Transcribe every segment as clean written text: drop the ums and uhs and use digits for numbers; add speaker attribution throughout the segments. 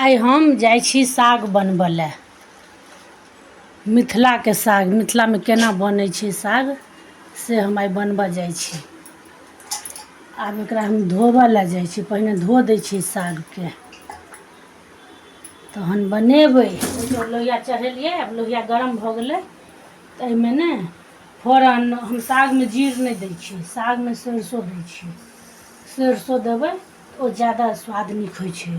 Speaker 1: आइ हम जाइ छी साग बनबऽ लए। मिथिलाके साग, मिथिलामे केना बनै छै साग से हम आइ बनबऽ जाइ छी। आब एकरा हम धोबऽ लए जाइ छी, पहिने धो दै छी सागके तहन बनेबै। लोहिया चढ़ेलियै, आब लोहिया गरम भऽ गेलै तऽ एहिमे ने फोरन, हम सागमे जीर नहि दै छियै, सागमे सरिसो दै छियै। सरिसो देबै तऽ ओ ज्यादा स्वाद नीक होइ छै।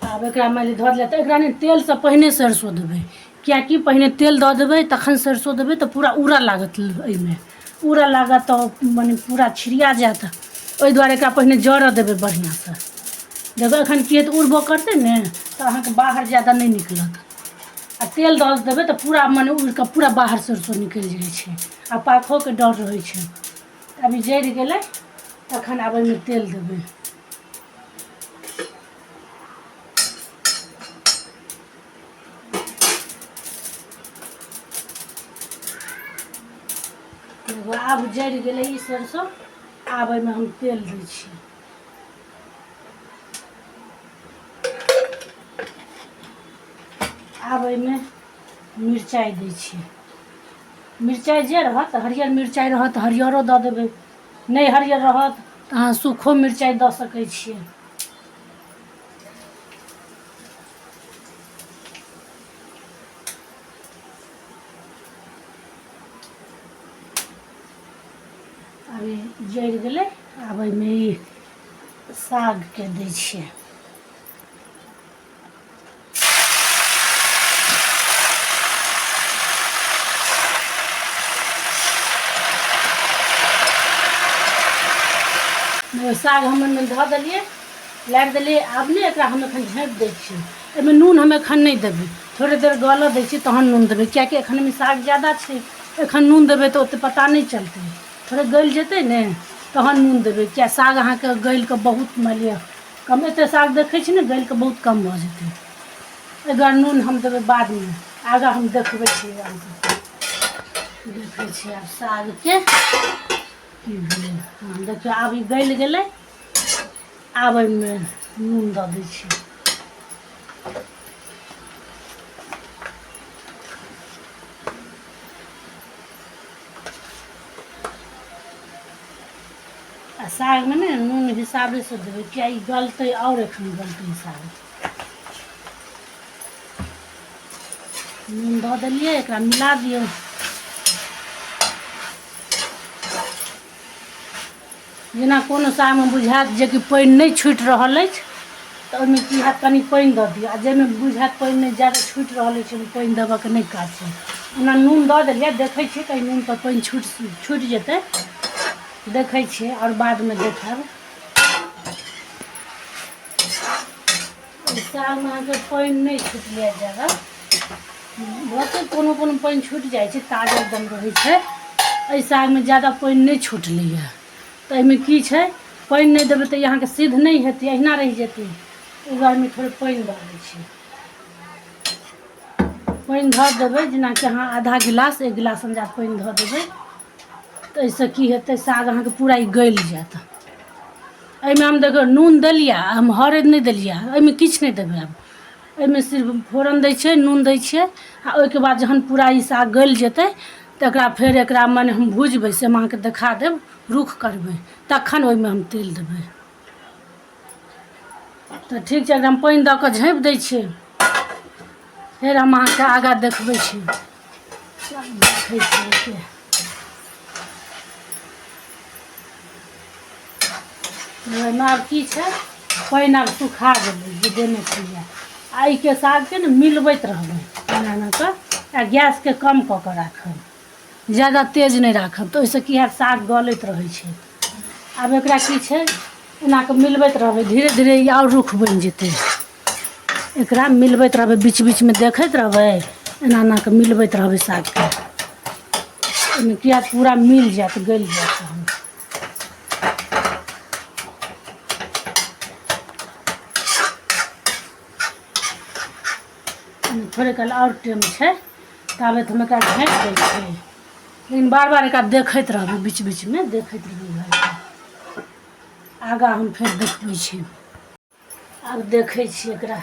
Speaker 1: आब एकरा मानि लिअ धऽ देलियै तऽ एकरा ने तेलसँ पहिने सरिसो देबै, किएकि पहिने तेल दऽ देबै तखन सरिसो देबै तऽ पूरा उड़ऽ लागत, एहिमे उड़ऽ लागत तऽ मने पूरा छिड़िया जायत। ओहि दुआरे एकरा पहिने जरऽ देबै बढ़िआँसँ। देखबै एखन की हेतै, उड़बो करतै ने तऽ अहाँके बाहर ज्यादा नहि निकलत। आ तेल दऽ देबै तऽ पूरा मने उड़ि कऽ पूरा बाहर सरिसो निकलि जाइ छै आ पाकोके डर रहै छै। अभी जरि गेलै तखन आब ओहिमे तेल देबै। आब जरि गेलै ई सरिसो, आब एहिमे हम तेल दै छियै। आब एहिमे मिरचाइ दै छियै। मिरचाइ जे रहत, हरियर मिरचाइ रहत तऽ हरियरो दऽ देबै, नहि हरियर रहत तऽ अहाँ सूखो मिरचाइ दऽ सकै छियै। अभी जरि गेलै, आब एहिमे ई सागके दै छियै। साग हम एहिमे धऽ देलियै, लारि देलियै। आब ने एकरा हम एखन झाँपि दै छियै। एहिमे नून हम एखन नहि देबै, थोड़े देर गलऽ दै छियै तहन नून देबै, किएकि एखन एहिमे साग ज्यादा छै। एखन नून देबै तऽ ओतेक पता नहि चलतै, थोड़े गलि जेतै ने तहन नून देबै। किएक साग अहाँके गलि कऽ बहुत मानि लिअ कम, एतेक साग देखै छी ने गलि कऽ बहुत कम भऽ जेतै। एहि दुआरे नून हम देबै बादमे, आगाँ हम देखबै छी। देखै छियै आब सागके की भेलै। हँ देखियौ आब ई गलि गेलै, आब एहिमे नून दऽ दै छियै। आ सागमे ने नून हिसाबेसँ देबै, किएक ई गलतै आओर एखन गलतै साग। नून दऽ देलियै, एकरा मिला दियौ। जेना कोनो सागमे बुझायत जे कि पानि नहि छूटि रहल अछि तऽ ओहिमे की हैत, कनि पानि दऽ दियौ। आ जाहिमे बुझायत पानि नहि ज्यादा छूटि रहल अछि, ओहिमे पानि देबऽके नहि काज छै। ओना नून दऽ देलियै, देखै छियै कहीं नूनपर पानि छूटि जेतै, देखै छियै आओर बादमे देखब। सागमे अहाँके पानि नहि छुटलै ज्यादा, बहुते कोनो कोनो पानि छुटि जाइ छै, ताजा एकदम रहै छै। एहि सागमे ज्यादा पानि नहि छुटलैए तऽ एहिमे की छै, पानि नहि देबै तऽ ई अहाँके सिद्ध नहि हेतै, अहिना रहि जेतै। एहि दुआरे थोड़े पानि दऽ दै छियै। पानि धऽ देबै, जेनाकि अहाँ आधा गिलास, 1 गिलास अन्दाज पानि धऽ देबै तऽ एहिसँ की हेतै, साग अहाँके पूरा ई गलि जायत। एहिमे हम देखियौ नून देलियै, हम हरदि नहि देलियै, एहिमे किछु नहि देबै। आब एहिमे सिर्फ फोरन दै छियै, नून दै छियै, आ ओहिके बाद जहन पूरा ई साग गलि जेतै तऽ एकरा फेर एकरा मने हम भुजबै, से हम अहाँके देखा देब। रुख करबै तखन ओहिमे हम तेल देबै। तऽ ठीक छै, एकदम पानि दऽ कऽ झाँपि दै छियै। फेर हम अहाँके आगाँ देखबै छी, देखै छियै। ओहिमे आब की छै, पानि आब सुखा गेलै जे देने छलियै। आ एहिके सागके ने मिलबैत रहबै एना एना कऽ, आ गैसके कम कऽ कऽ राखब, ज्यादा तेज नहि राखब, तऽ ओहिसँ की हैत, साग गलैत रहै छै। आब एकरा की छै, एना कऽ मिलबैत रहबै, धीरे धीरे ई आओर रुख बनि जेतै। एकरा मिलबैत रहबै, बीच बीचमे देखैत रहबै, एना एना कऽ मिलबैत रहबै सागके। एहिमे की हैत, पूरा मिल जायत, गलि जायत तहन। थोड़े काल आओर टाइम छै, ताबे हम एकरा झाँपि दै छियै। लेकिन बार बार एकरा देखैत रहबै, बीच बीचमे देखैत रहबै। आगाँ हम फेर देखबै छी। आब देखै छी एकरा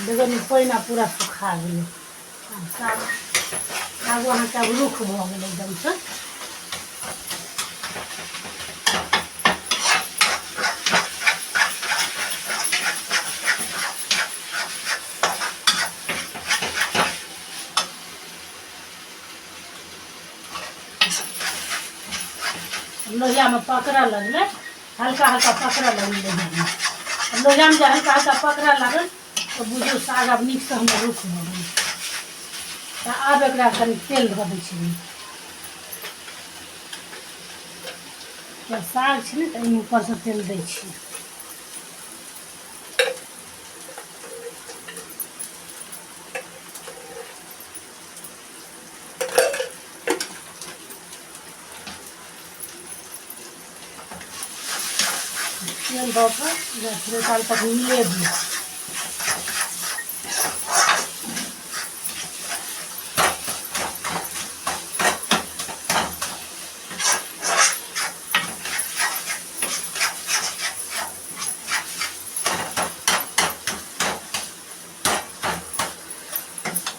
Speaker 1: देखो पानि पूरा सुखा गेलै साग अहाँके आब रुख भऽ गेलै एकदमसँ लोहियामे पकड़ऽ लगलै हल्का हल्का पकड़ऽ लगलै लोहियामे जे हल्का हल्का पकड़ऽ लागल तऽ बुझियौ साग आब नीकसँ हमर रुख भऽ गेलै तऽ आब एकरा कनि तेल धऽ दै छियै साग छै ने तऽ एहिमे ऊपरसँ तेल दै छियै तेल दऽ कऽ थोड़े काल तक मिलेबै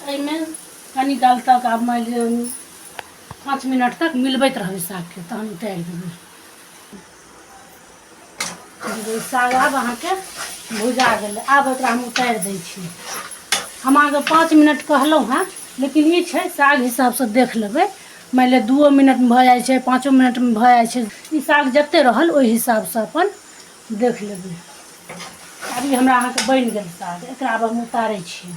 Speaker 1: एहिमे कनि काल तक आब मानि लिअ 5 मिनट तक मिलबैत रहबै सागके तहन उतारि देबै साग आब अहाँके भुजा गेलै आब एकरा हम उतारि दै छी हम अहाँके 5 मिनट कहलहुँ हेँ लेकिन ई छै साग हिसाबसँ देख लेबै मानि लिअ 2 मिनटमे भऽ जाइ छै 5 मिनटमे भऽ जाइ छै ई साग जतेक रहल ओहि हिसाबसँ अपन देख लेबै आब ई हमरा अहाँके बनि गेल साग एकरा आब हम उतारै छी